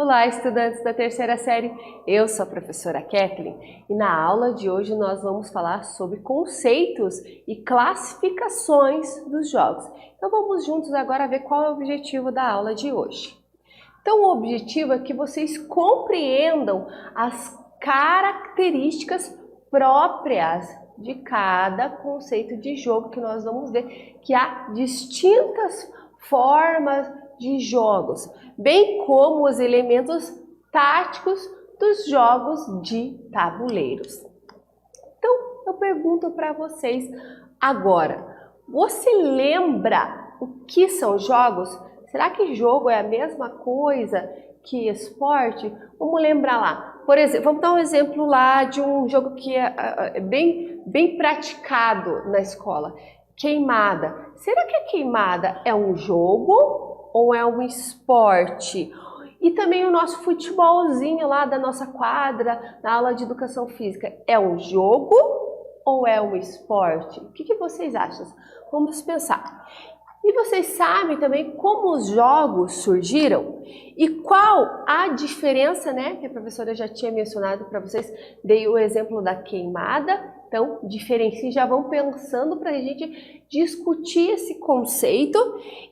Olá, estudantes da terceira série, eu sou a professora Kathleen e na aula de hoje nós vamos falar sobre conceitos e classificações dos jogos. Então vamos juntos agora ver qual é o objetivo da aula de hoje. Então o objetivo é que vocês compreendam as características próprias de cada conceito de jogo que nós vamos ver, que há distintas formas de jogos, bem como os elementos táticos dos jogos de tabuleiros. Então, eu pergunto para vocês agora, você lembra o que são jogos? Será que jogo é a mesma coisa que esporte? Vamos lembrar lá. Por exemplo, vamos dar um exemplo lá de um jogo que é bem praticado na escola. Queimada. Será que a queimada é um jogo ou é um esporte? E também o nosso futebolzinho lá da nossa quadra, na aula de educação física, é um jogo ou é um esporte? O que vocês acham? Vamos pensar. E vocês sabem também como os jogos surgiram? E qual a diferença, né? Que a professora já tinha mencionado para vocês, dei o exemplo da queimada. Então, diferencie, já vão pensando para a gente discutir esse conceito.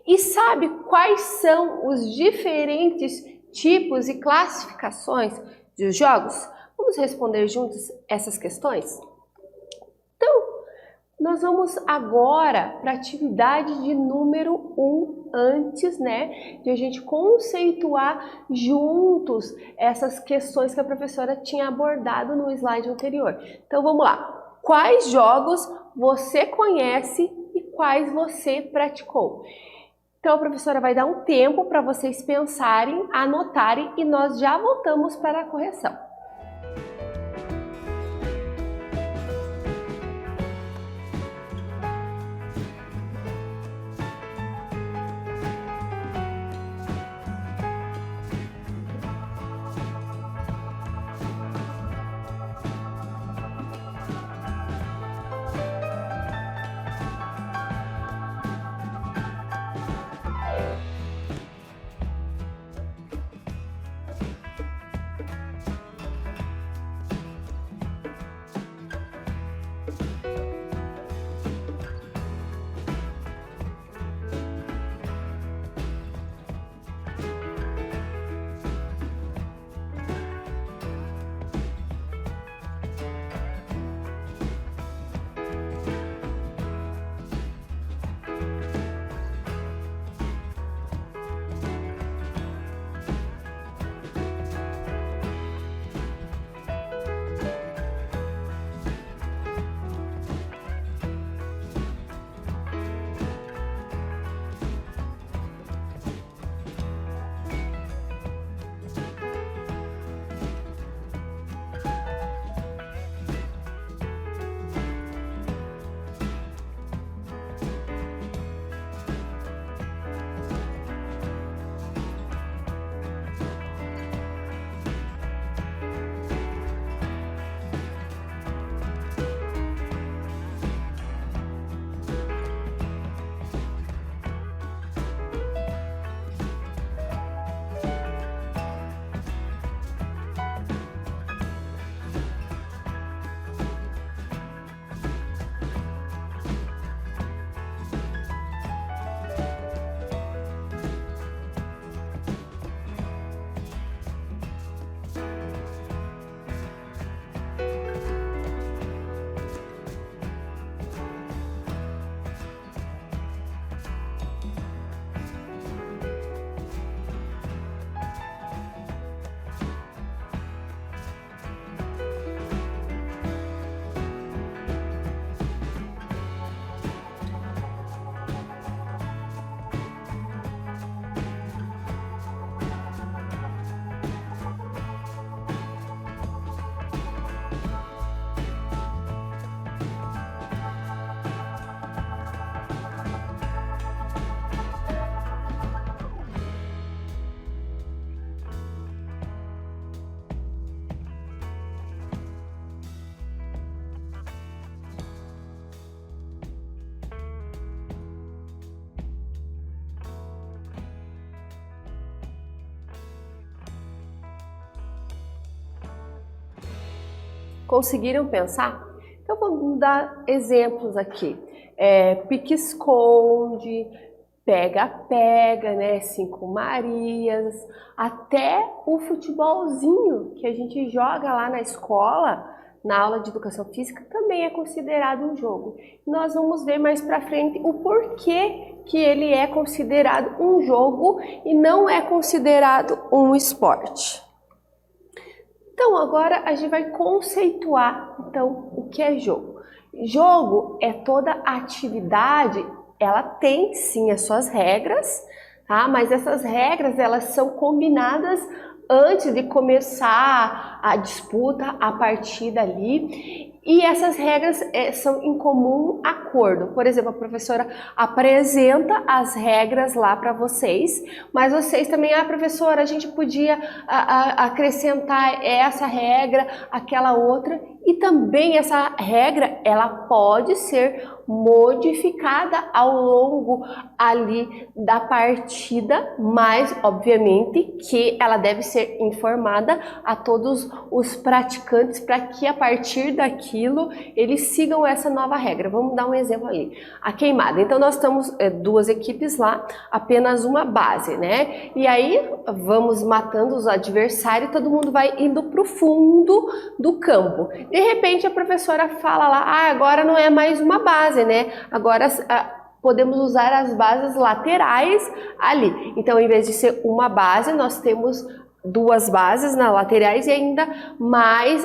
E sabe quais são os diferentes tipos e classificações dos jogos? Vamos responder juntos essas questões? Nós vamos agora para a atividade de número 1, antes, né, de a gente conceituar juntos essas questões que a professora tinha abordado no slide anterior. Então vamos lá. Quais jogos você conhece e quais você praticou? Então a professora vai dar um tempo para vocês pensarem, anotarem e nós já voltamos para a correção. Conseguiram pensar? Então vamos dar exemplos aqui. Pique-esconde, pega-pega, né? Cinco Marias, até o futebolzinho que a gente joga lá na escola, na aula de educação física, também é considerado um jogo. Nós vamos ver mais pra frente o porquê que ele é considerado um jogo e não é considerado um esporte. Então agora a gente vai conceituar então o que é jogo. Jogo é toda atividade, ela tem sim as suas regras, tá? Mas essas regras elas são combinadas antes de começar a disputa, a partida ali. E essas regras são em comum acordo. Por exemplo, a professora apresenta as regras lá para vocês, mas vocês também, professora, a gente podia acrescentar essa regra, aquela outra, e também essa regra, ela pode ser modificada ao longo ali da partida, mas obviamente que ela deve ser informada a todos os praticantes para que a partir daquilo eles sigam essa nova regra. Vamos dar um exemplo ali. A queimada. Então nós estamos duas equipes lá, apenas uma base, né? E aí vamos matando os adversários, todo mundo vai indo para o fundo do campo. De repente a professora fala lá, agora não é mais uma base, né? Agora podemos usar as bases laterais ali. Então, em vez de ser uma base, nós temos duas bases nas laterais e ainda mais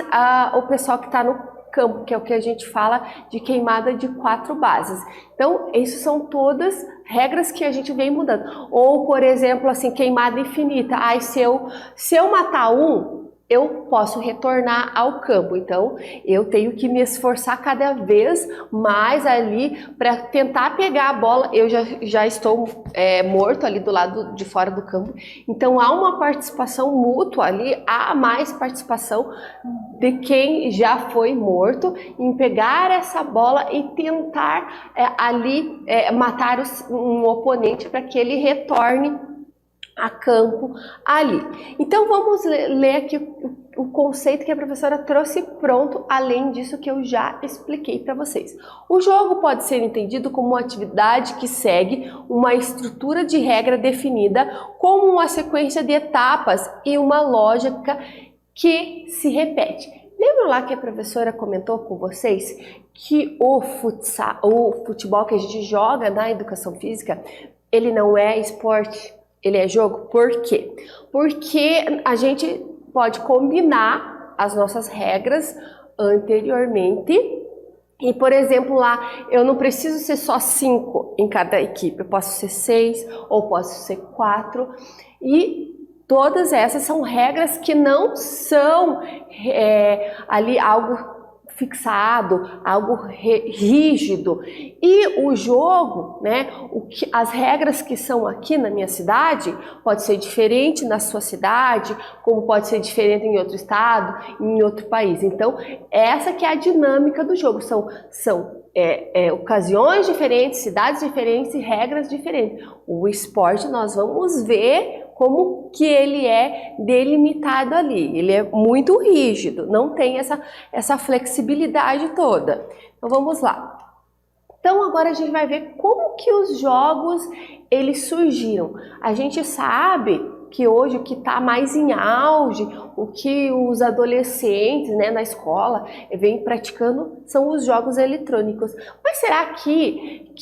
o pessoal que está no campo, que é o que a gente fala de queimada de 4 bases. Então, isso são todas regras que a gente vem mudando. Ou, por exemplo, assim, queimada infinita. Se eu matar um, eu posso retornar ao campo, então eu tenho que me esforçar cada vez mais ali para tentar pegar a bola. Eu já estou morto ali do lado de fora do campo, então há uma participação mútua ali, há mais participação de quem já foi morto em pegar essa bola e tentar ali matar um oponente para que ele retorne a campo ali. Então vamos ler aqui o conceito que a professora trouxe pronto, além disso que eu já expliquei para vocês. O jogo pode ser entendido como uma atividade que segue uma estrutura de regra definida, como uma sequência de etapas e uma lógica que se repete. Lembra lá que a professora comentou com vocês que o futebol que a gente joga na educação física, ele não é esporte? Ele é jogo? Por quê? Porque a gente pode combinar as nossas regras anteriormente e, por exemplo, lá eu não preciso ser só 5 em cada equipe, eu posso ser 6 ou posso ser 4 e todas essas são regras que não são ali algo fixado, algo rígido. E o jogo, né, as regras que são aqui na minha cidade, pode ser diferente na sua cidade, como pode ser diferente em outro estado, em outro país. Então, essa que é a dinâmica do jogo, são ocasiões diferentes, cidades diferentes e regras diferentes. O esporte nós vamos ver como que ele é delimitado ali. Ele é muito rígido, não tem essa flexibilidade toda. Então vamos lá. Então agora a gente vai ver como que os jogos eles surgiram. A gente sabe que hoje o que está mais em auge, o que os adolescentes, né, na escola vêm praticando são os jogos eletrônicos. Mas será que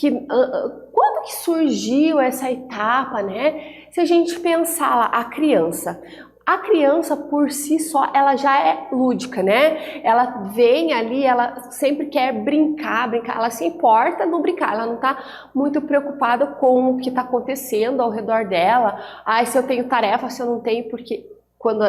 quando que surgiu essa etapa, né? Se a gente pensar lá, a criança por si só, ela já é lúdica, né? Ela vem ali, ela sempre quer brincar, ela se importa no brincar, ela não tá muito preocupada com o que tá acontecendo ao redor dela. Se eu tenho tarefa, se eu não tenho, porque quando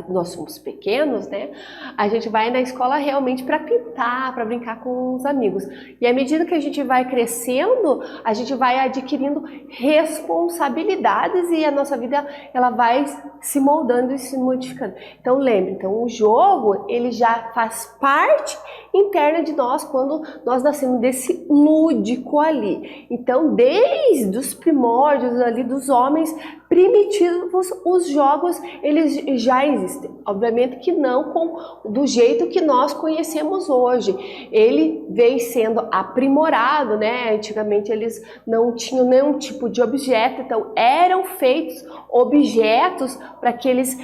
nós somos pequenos, né, a gente vai na escola realmente para pintar, para brincar com os amigos. E à medida que a gente vai crescendo, a gente vai adquirindo responsabilidades e a nossa vida ela vai se moldando e se modificando. Então lembre, o jogo ele já faz parte interna de nós quando nós nascemos desse lúdico ali. Então desde os primórdios ali dos homens primitivos, os jogos jogos, eles já existem. Obviamente que não do jeito que nós conhecemos hoje. Ele vem sendo aprimorado, né? Antigamente eles não tinham nenhum tipo de objeto, então eram feitos objetos para que eles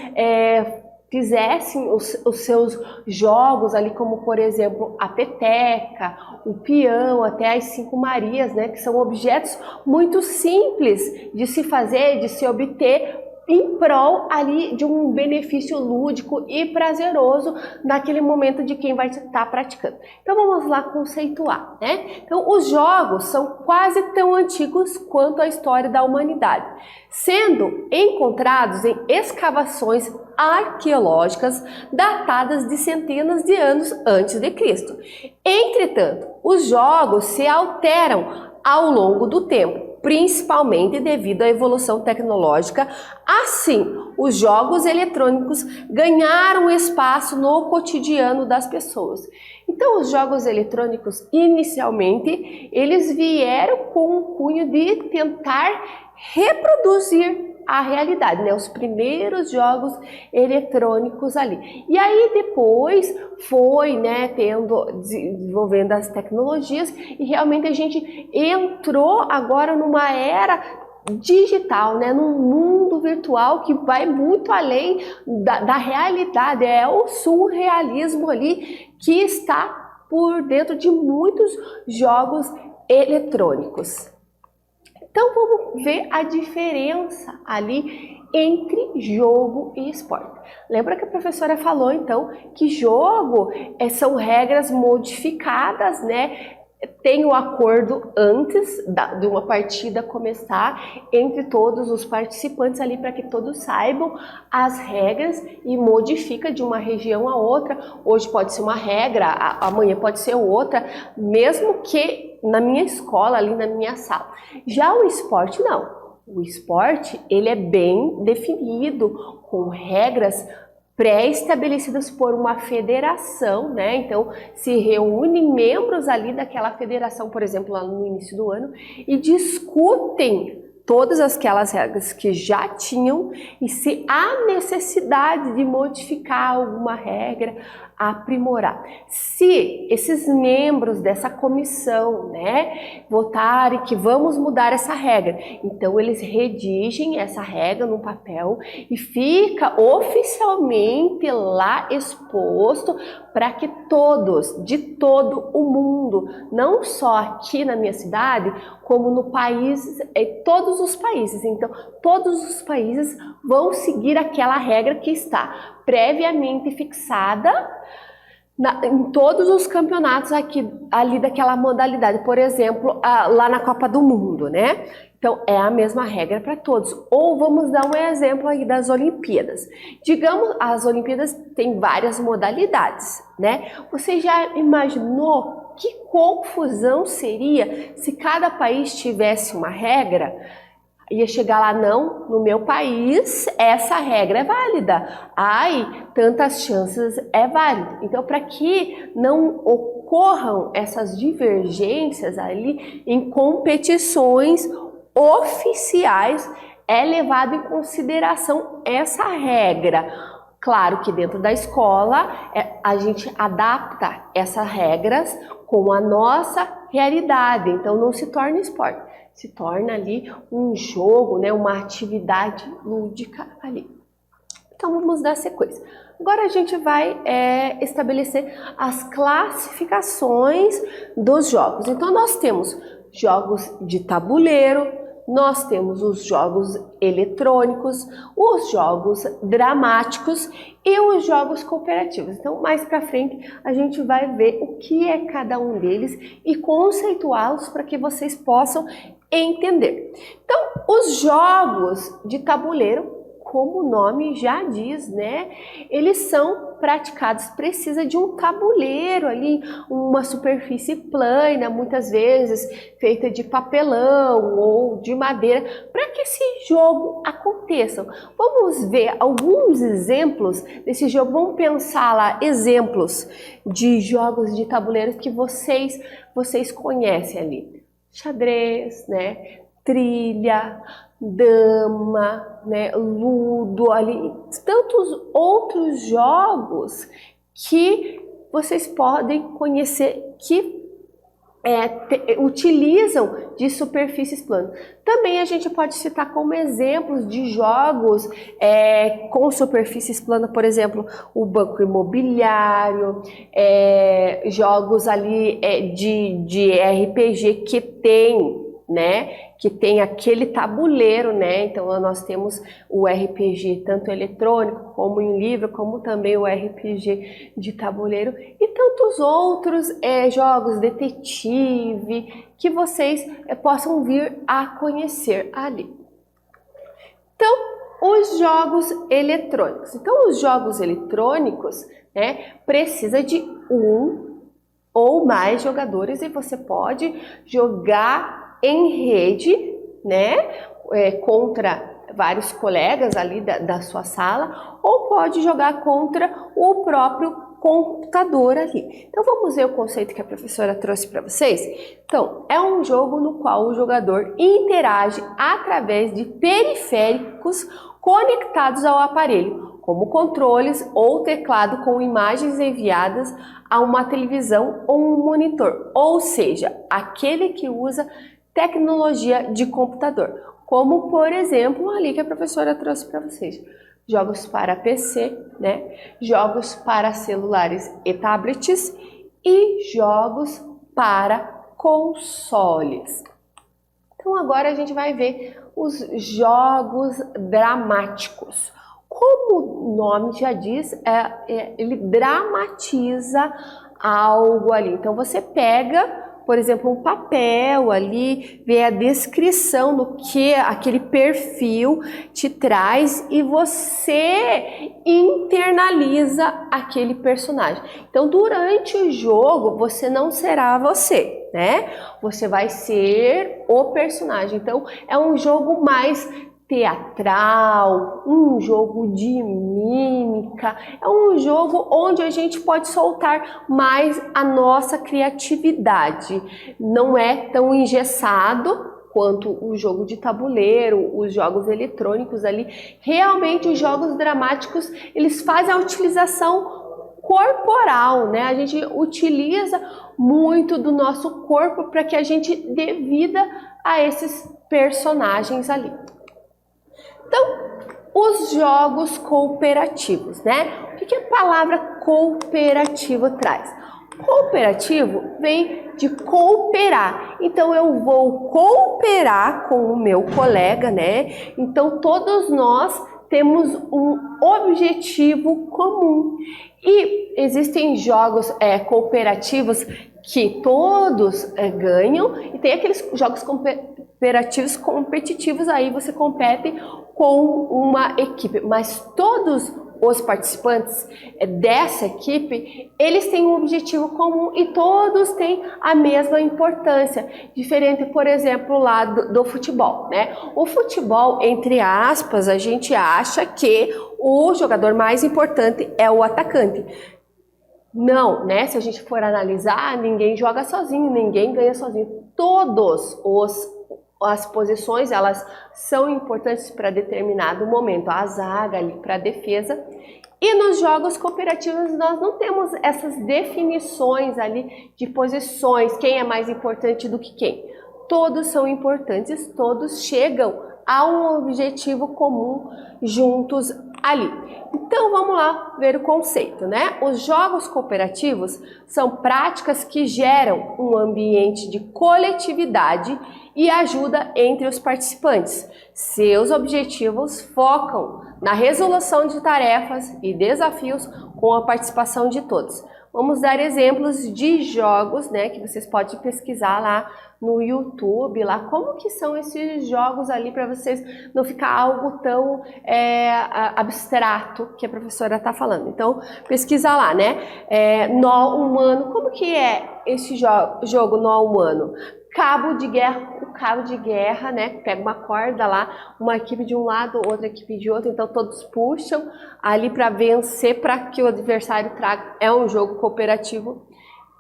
fizessem os seus jogos ali, como por exemplo a peteca, o peão, até as 5 Marias, né, que são objetos muito simples de se fazer, de se obter, em prol ali de um benefício lúdico e prazeroso naquele momento de quem vai estar praticando. Então vamos lá conceituar, né? Então os jogos são quase tão antigos quanto a história da humanidade, sendo encontrados em escavações arqueológicas datadas de centenas de anos antes de Cristo. Entretanto, os jogos se alteram ao longo do tempo, principalmente devido à evolução tecnológica. Assim, os jogos eletrônicos ganharam espaço no cotidiano das pessoas. Então, os jogos eletrônicos, inicialmente, eles vieram com o cunho de tentar reproduzir a realidade, né? Os primeiros jogos eletrônicos ali. E aí depois foi, né, desenvolvendo as tecnologias e realmente a gente entrou agora numa era digital, né, num mundo virtual que vai muito além da realidade, é o surrealismo ali que está por dentro de muitos jogos eletrônicos. Então vamos ver a diferença ali entre jogo e esporte. Lembra que a professora falou então que jogo são regras modificadas, né? Tem o acordo antes de uma partida começar entre todos os participantes ali para que todos saibam as regras e modifica de uma região a outra. Hoje pode ser uma regra, amanhã pode ser outra, mesmo que na minha escola, ali na minha sala. Já o esporte não. O esporte ele é bem definido, com regras pré-estabelecidas por uma federação, né? Então se reúnem membros ali daquela federação, por exemplo, lá no início do ano, e discutem todas aquelas regras que já tinham e se há necessidade de modificar alguma regra, aprimorar. Se esses membros dessa comissão, né, votarem que vamos mudar essa regra, então eles redigem essa regra no papel e fica oficialmente lá exposto para que todos, de todo o mundo, não só aqui na minha cidade, como no país, todos os países. Então, todos os países vão seguir aquela regra que está previamente fixada em todos os campeonatos ali daquela modalidade. Por exemplo, lá na Copa do Mundo, né? Então, é a mesma regra para todos. Ou vamos dar um exemplo aí das Olimpíadas. Digamos, as Olimpíadas têm várias modalidades, né? Você já imaginou que confusão seria se cada país tivesse uma regra? Ia chegar lá, não, no meu país essa regra é válida. Ai, tantas chances é válido. Então, para que não ocorram essas divergências ali em competições oficiais, é levado em consideração essa regra. Claro que dentro da escola a gente adapta essas regras com a nossa realidade, então não se torna esporte, se torna ali um jogo, né, uma atividade lúdica ali. Então vamos dar sequência. Agora a gente vai estabelecer as classificações dos jogos. Então nós temos jogos de tabuleiro, nós temos os jogos eletrônicos, os jogos dramáticos e os jogos cooperativos. Então, mais para frente, a gente vai ver o que é cada um deles e conceituá-los para que vocês possam entender. Então, os jogos de tabuleiro, como o nome já diz, né? Eles são praticados, precisa de um tabuleiro ali, uma superfície plana, muitas vezes feita de papelão ou de madeira, para que esse jogo aconteça. Vamos ver alguns exemplos desse jogo, vamos pensar lá, exemplos de jogos de tabuleiro que vocês conhecem ali. Xadrez, né? Trilha, dama, né, ludo, ali, tantos outros jogos que vocês podem conhecer que utilizam de superfícies planas. Também a gente pode citar como exemplos de jogos com superfícies planas, por exemplo, o Banco Imobiliário, jogos ali de RPG que tem, né, que tem aquele tabuleiro, né? Então nós temos o RPG tanto eletrônico como em livro, como também o RPG de tabuleiro e tantos outros jogos detetive que vocês possam vir a conhecer ali. Então, os jogos eletrônicos. Então, os jogos eletrônicos, né, precisa de um ou mais jogadores e você pode jogar em rede, né, contra vários colegas ali da sua sala, ou pode jogar contra o próprio computador ali. Então vamos ver o conceito que a professora trouxe para vocês? Então, é um jogo no qual o jogador interage através de periféricos conectados ao aparelho, como controles ou teclado com imagens enviadas a uma televisão ou um monitor, ou seja, aquele que usa tecnologia de computador, como por exemplo ali que a professora trouxe para vocês. Jogos para PC, né? Jogos para celulares e tablets e jogos para consoles. Então agora a gente vai ver os jogos dramáticos. Como o nome já diz, ele dramatiza algo ali. Então você pega, por exemplo, um papel ali, vê a descrição do que aquele perfil te traz e você internaliza aquele personagem. Então, durante o jogo, você não será você, né? Você vai ser o personagem. Então, é um jogo mais teatral, um jogo de mímica, é um jogo onde a gente pode soltar mais a nossa criatividade. Não é tão engessado quanto o jogo de tabuleiro, os jogos eletrônicos ali. Realmente os jogos dramáticos, eles fazem a utilização corporal, né? A gente utiliza muito do nosso corpo para que a gente dê vida a esses personagens ali. Então, os jogos cooperativos, né? O que a palavra cooperativo traz? Cooperativo vem de cooperar. Então, eu vou cooperar com o meu colega, né? Então, todos nós temos um objetivo comum. E existem jogos cooperativos que todos ganham e tem aqueles jogos cooperativos competitivos, aí você compete com uma equipe, mas todos os participantes dessa equipe, eles têm um objetivo comum e todos têm a mesma importância, diferente, por exemplo, lá do futebol, né? O futebol, entre aspas, a gente acha que o jogador mais importante é o atacante. Não, né? Se a gente for analisar, ninguém joga sozinho, ninguém ganha sozinho. Todos as posições, elas são importantes para determinado momento. A zaga ali para a defesa. E nos jogos cooperativos nós não temos essas definições ali de posições, quem é mais importante do que quem. Todos são importantes, todos chegam a um objetivo comum juntos ali. Então vamos lá ver o conceito, né? Os jogos cooperativos são práticas que geram um ambiente de coletividade e ajuda entre os participantes. Seus objetivos focam na resolução de tarefas e desafios com a participação de todos. Vamos dar exemplos de jogos, né, que vocês podem pesquisar lá no YouTube, lá como que são esses jogos ali para vocês não ficar algo tão abstrato que a professora está falando. Então, pesquisa lá, né? Nó humano, como que é esse jogo nó humano? Cabo de guerra, né? Pega uma corda lá, uma equipe de um lado, outra equipe de outro, então todos puxam ali para vencer, para que o adversário traga. É um jogo cooperativo.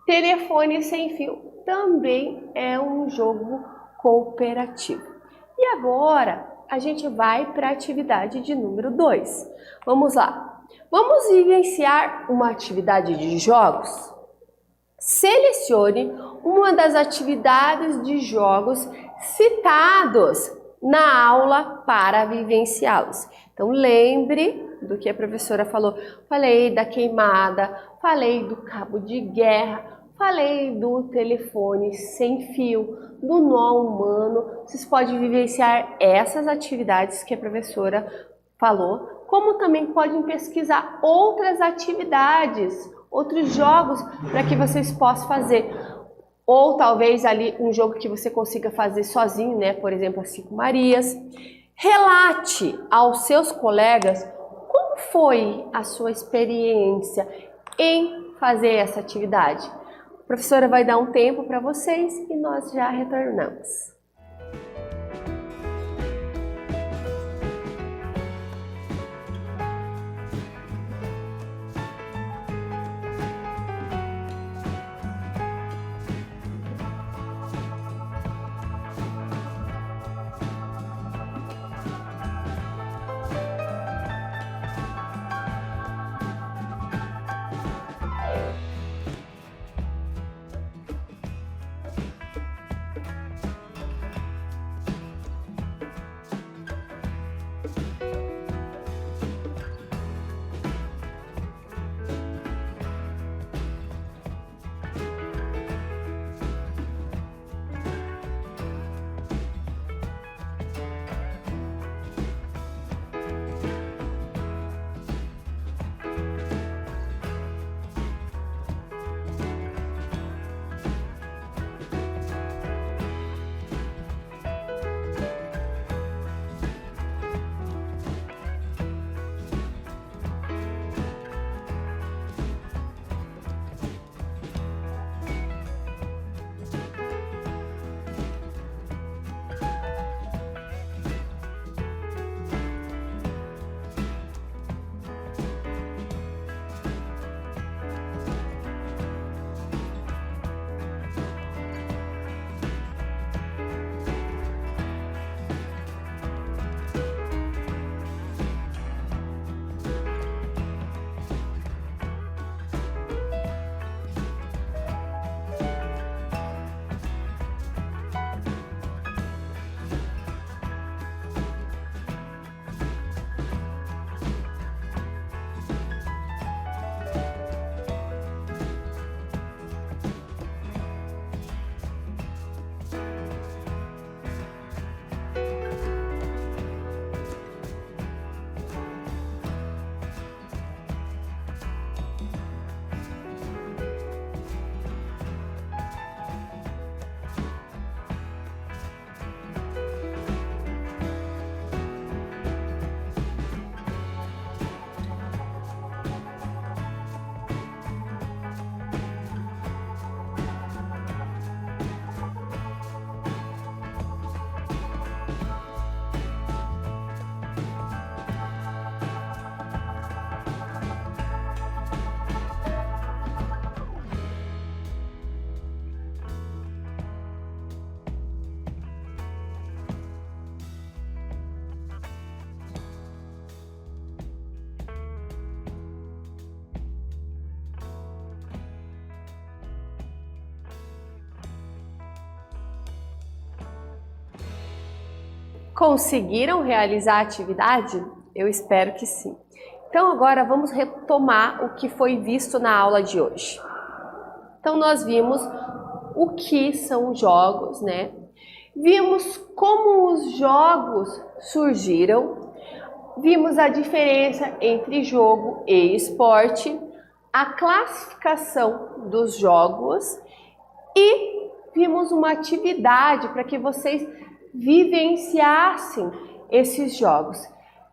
Telefone sem fio também é um jogo cooperativo. E agora, a gente vai para a atividade de número 2. Vamos lá. Vamos vivenciar uma atividade de jogos? Selecione uma das atividades de jogos citados na aula para vivenciá-los. Então, lembre do que a professora falou. Falei da queimada, falei do cabo de guerra, falei do telefone sem fio, do nó humano. Vocês podem vivenciar essas atividades que a professora falou, como também podem pesquisar outras atividades, outros jogos para que vocês possam fazer. Ou talvez ali um jogo que você consiga fazer sozinho, né? Por exemplo, as 5 Marias. Relate aos seus colegas como foi a sua experiência em fazer essa atividade. A professora vai dar um tempo para vocês e nós já retornamos. Conseguiram realizar a atividade? Eu espero que sim. Então agora vamos retomar o que foi visto na aula de hoje. Então nós vimos o que são jogos, né? Vimos como os jogos surgiram, vimos a diferença entre jogo e esporte, a classificação dos jogos e vimos uma atividade para que vocês vivenciassem esses jogos.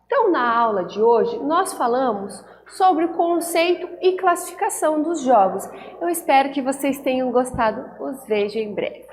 Então, na aula de hoje, nós falamos sobre o conceito e classificação dos jogos. Eu espero que vocês tenham gostado. Os vejo em breve.